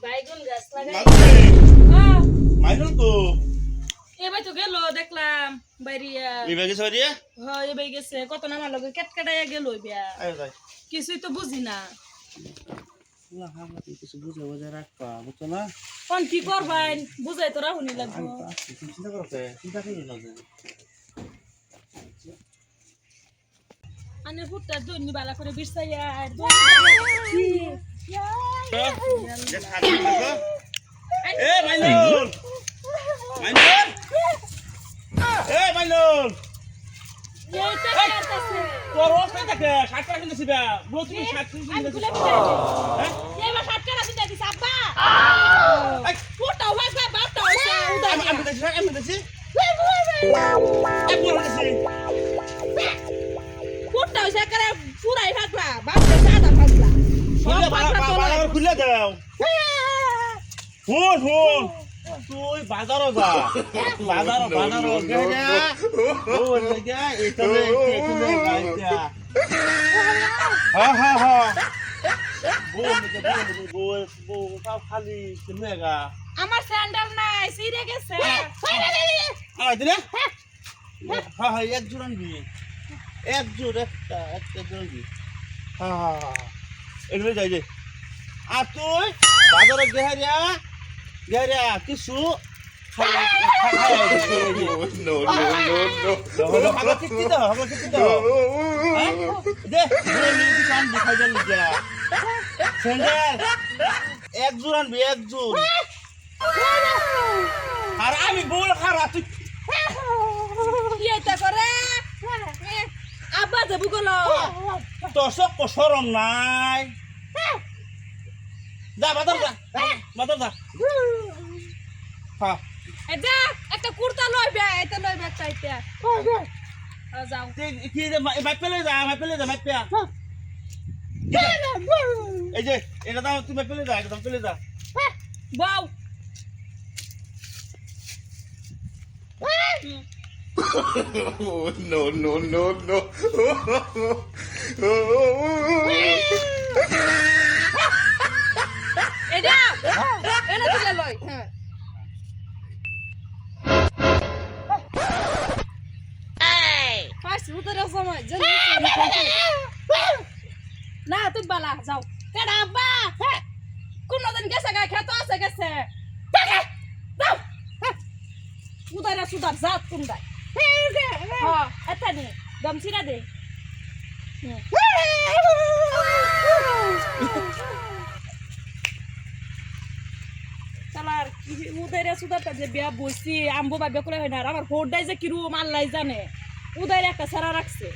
বাইগুন গাছ লাগাই মাইনুল তো এবার তো গেল দেখলাম বাইরিয়া এবার গেছে বাড়ি হ্যাঁ এবার গেছে কত না আমার লগে কেটকেটাইয়া গেল বিয়া আয় যাই কিছুই তো বুঝি না না আমরা কিছু বুঝে বুঝে রাখবা বুঝছো না কোন কি করবেন বুঝাই তো রাহুনি লাগবো চিন্তা করতে চিন্তা করি না আনে ফুটটা দৈনি বালা করে বিরসাইয়া আর এ মাইনুল মাইনুল এ মাইনুল তোর অবস্থা দেখে শাক কাটা কিনেছি বা বল তুমি শাক কিনেছি হ্যাঁ এবার সাতটা রাখি দিছি আব্বা ফুটাও বাবা বাবা আমি দেখছি এক বড় দেখছি ফুটাও সে করে পুরাই ফাগলা বাবা সাদা ফাগলা খুলে দাও ফোন ফোন তুই বাজারও যা বাজারও গেলে ও লাগা এতলে গাইতা হ্যাঁ বল সব খালি মেগা আমার স্যান্ডেল নাই সিরে গেছে আয় দিলে হ্যাঁ এক জোড় আনবি এক জোড় একটা জোড় আনবি হ্যাঁ এগুলো যাই যে আর তুই বাজারে গেহারিয়া কিছু এক জোড় আনবি এক জোড় আর আমি বল খারা তুই এটা করে আব্বা যাবো গেল তোর সব সরম নাই যা বাজার যা হ্যাঁ এটা একটা কুর্তা লইবে এটা লইবে একটা এটা যাও কি মাইক পেলে যা মাইক পেয়া এই যে এটা দাও তুমি পেলে যা একদম পেলে যা বাও no. এটা এনে দিলে লই হ্যাঁ ফার্স্ট উতরে সময় জলদি না তুই বালা যাও কেডা আব্বা কোন দিন গেছে গা খেতো আছে গেছে যাও উতরে সুদার জাত কুন্দাই হ্যাঁ এটা নে দমছিরা দে চালার উদয়রা সুদারটা যে বিয়া বসি আম্বু বা বেকুলে হয় না আর আমার ফোরটাই যে কিরু মাল্লাই জানে উদয়রা একটা সারা রাখছে